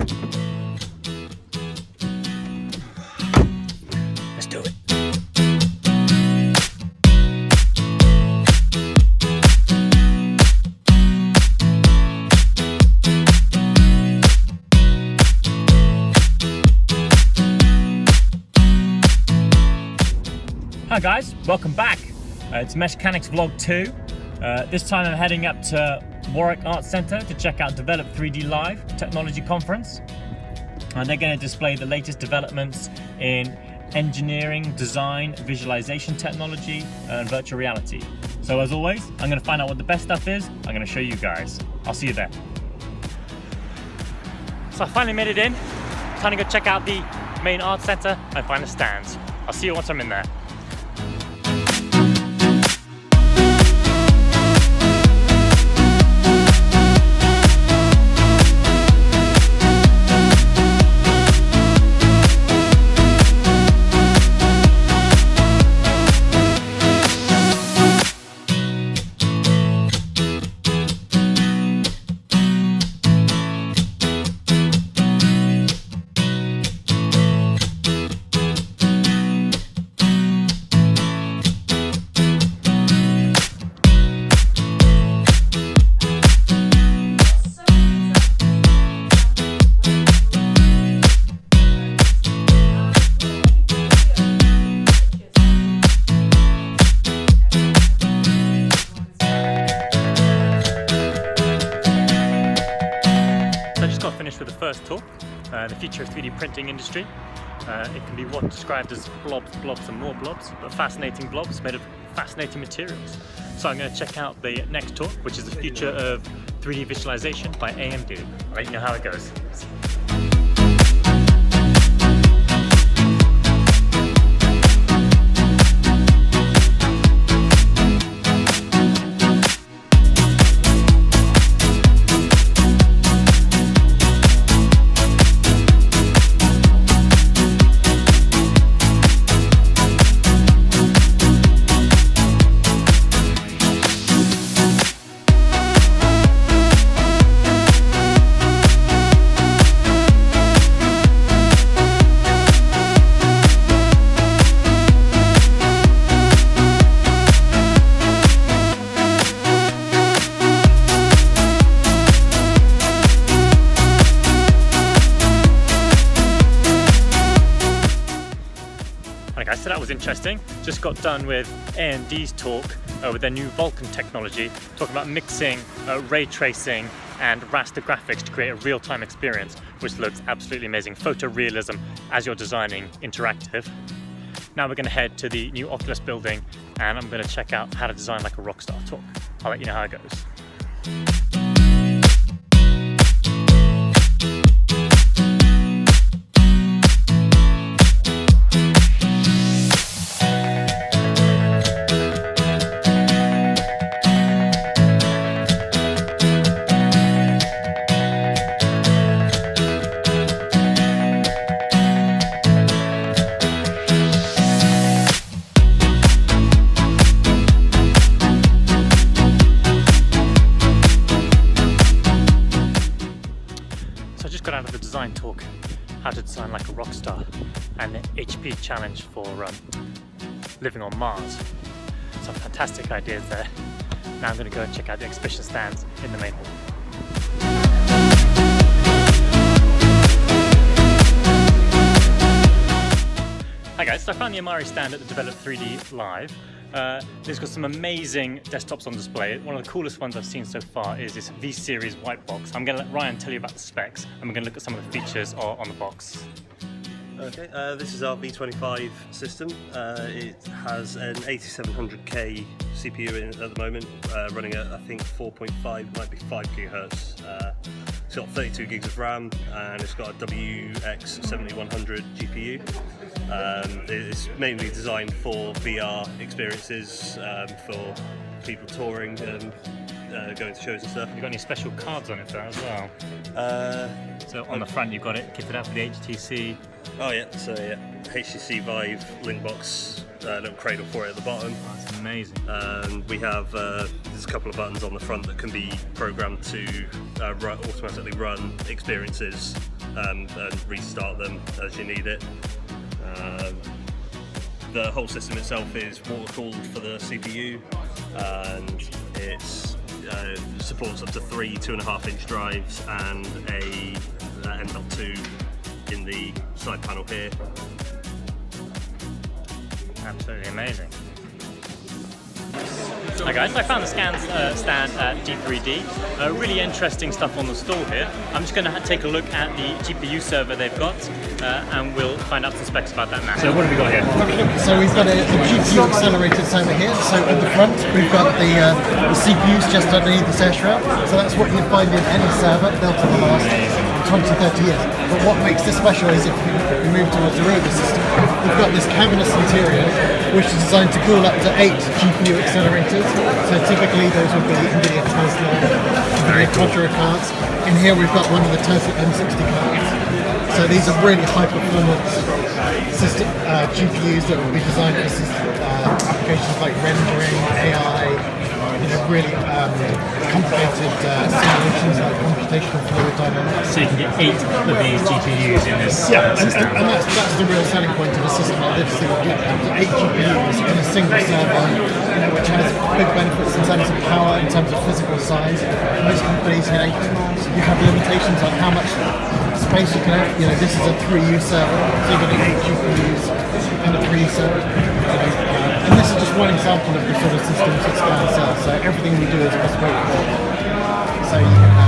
Let's do it. Hi guys, welcome back. It's MESHCANICS Vlog 2. This time I'm heading up to Warwick Arts Centre to check out Develop 3D Live Technology Conference. And they're going to display the latest developments in engineering, design, visualization technology, and virtual reality. So as always, I'm going to find out what the best stuff is. I'm going to show you guys. I'll see you there. So I finally made it in. Time to go check out the main art centre and find the stands. I'll see you once I'm in there. Finished with the first talk, the future of 3D printing industry. It can be what's described as blobs, blobs and more blobs, but fascinating blobs made of fascinating materials. So I'm going to check out the next talk, which is the future of 3D visualization by AMD. I'll let you know how it goes. So that was interesting. Just got done with AMD's talk with their new Vulkan technology, talking about mixing ray tracing and raster graphics to create a real-time experience, which looks absolutely amazing. Photorealism as you're designing interactive. Now we're going to head to the new Oculus building and I'm going to check out how to design like a Rockstar talk. I'll let you know how it goes. Got out of the design talk, how to design like a rock star, and the HP challenge for living on Mars. Some fantastic ideas there. Now I'm going to go and check out the exhibition stands in the main hall. Hi guys, so I found the Amari stand at the Develop 3D Live. It's got some amazing desktops on display. One of the coolest ones I've seen so far is this V-Series white box. I'm going to let Ryan tell you about the specs and we're going to look at some of the features on the box. Okay, this is our V25 system. It has an 8700K CPU in it at the moment, running at I think 4.5, might be 5 gigahertz. It's got 32 gigs of RAM and it's got a WX7100 GPU. It's mainly designed for VR experiences, for people touring and going to shows and stuff. You got any special cards on it there as well? It's So on the front you've got it kitted out for the HTC. Oh yeah, so yeah, HTC Vive link box, little cradle for it at the bottom. That's amazing. And we have there's a couple of buttons on the front that can be programmed to automatically run experiences and restart them as you need it. The whole system itself is water cooled for the CPU, and it's supports up to 3 2.5-inch drives and a M.2 in the side panel here. Absolutely amazing. Hi guys, I found the stand at D3D. Really interesting stuff on the stall here. I'm just going to take a look at the GPU server they've got and we'll find out some specs about that now. So what have we got here? Okay, so we've got a GPU accelerated server here. So at the front we've got the CPUs just underneath this air shroud. So that's what you'd find in any server built in the last 20-30 years. But what makes this special is if we move to a derivative system, we've got this cavernous interior which is designed to cool up to 8 GPU accelerators. So typically those would be NVIDIA Tesla, NVIDIA Quadro cards. In here we've got one of the Tesla M60 cards. So these are really high performance system GPUs that will be designed for applications like rendering, AI, really complicated simulations like computational fluid dynamics. So you can get 8 of these GPUs in this system. And that's the real selling point of a system like this. So you get 8 GPUs in a single server, which has big benefits in terms of power, in terms of physical size. Most companies, you have limitations on how much space you can have. This is a 3U server, so you're getting 8 GPUs and a 3U server. And this is just one example of the sort of systems that Scan sells. So everything we do is bespoke. So you can have.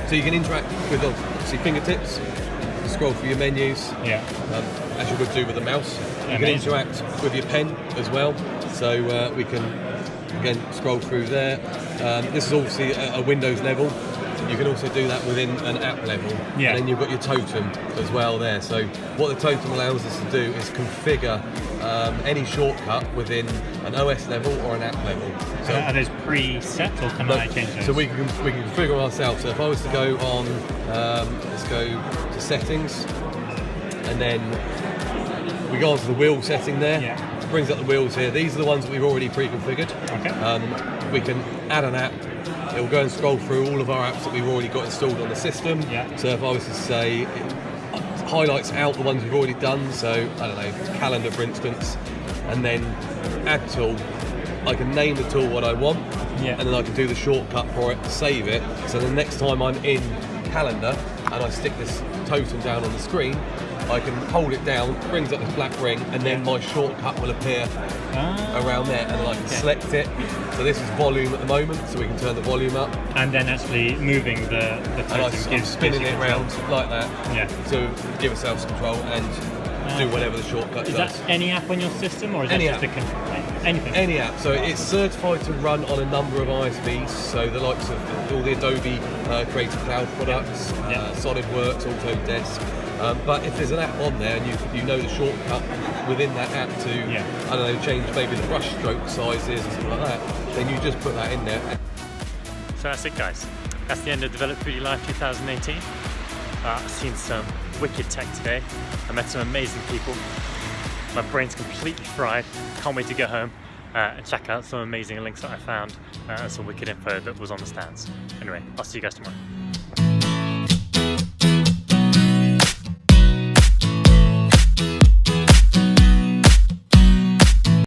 So you can interact with obviously fingertips, scroll through your menus, as you would do with a mouse. You can interact with your pen as well. So we can again scroll through there. This is obviously a Windows level. You can also do that within an app level. And then you've got your totem as well there. So what the totem allows us to do is configure any shortcut within an OS level or an app level. So are those preset or can I change those? So we can configure ourselves. So if I was to go on, let's go to settings, and then we go onto the wheel setting there. It brings up the wheels here. These are the ones that we've already pre-configured. Okay. We can add an app. It will go and scroll through all of our apps that we've already got installed on the system. So if I was to say, it highlights out the ones we've already done, so I don't know, calendar for instance, and then add tool, I can name the tool what I want, and then I can do the shortcut for it, save it, so the next time I'm in calendar and I stick this totem down on the screen, I can hold it down, brings up this black ring, and then my shortcut will appear around there, and then I can select it. So this is volume at the moment, so we can turn the volume up. And then actually moving the totem I'm spinning it around like that to give ourselves control and do whatever the shortcut does. Is that any app on your system, or is that just the anything? Any app. So it's certified to run on a number of ISVs, so the likes of all the Adobe Creative Cloud products, SolidWorks, Autodesk. But if there's an app on there and you know the shortcut within that app to, I don't know, change maybe the brush stroke sizes and something like that, then you just put that in there. So that's it guys. That's the end of Develop 3D Live 2018. I've seen some wicked tech today. I met some amazing people. My brain's completely fried. Can't wait to go home and check out some amazing links that I found and some wicked info that was on the stands. Anyway, I'll see you guys tomorrow.